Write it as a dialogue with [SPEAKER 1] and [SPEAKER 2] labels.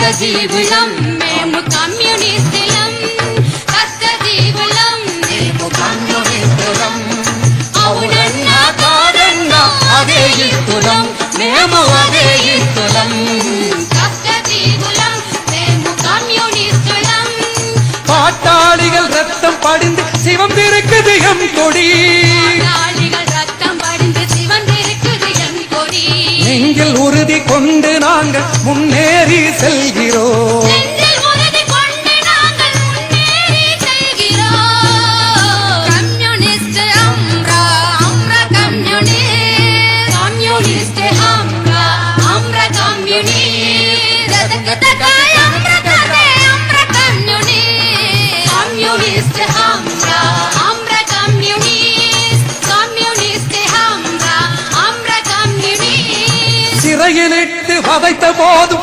[SPEAKER 1] కష్టజీవులం మేము కమ్యూనిస్టులం కష్టజీవులం మేము కమ్యూనిస్టులం అవునన్నా కాదన్నా అదే ఇస్తులం మేము అదే ఇస్తులం కష్టజీవులం మేము కమ్యూనిస్టులం பாட்டாளிகள் ரத்தம் படிந்து சிவந்திருக்குது எம் கொடி நெஞ்சில் உறுதி கொண்டு நாங்கள் முன்னேறி செல்கிறோம் சிறையிலிட்டு வதைத்த போதும்